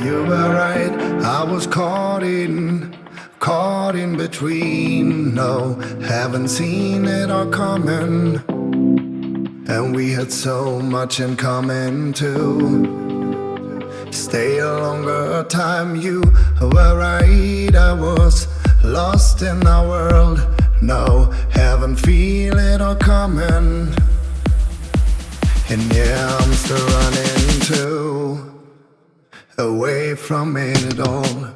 You were right, I was caught in between. No, haven't seen it all coming. And we had so much in common too. Stay a longer time, you were right, I was lost in our world. No, haven't feel it all coming. And yeah, I'm still running too, away from it all.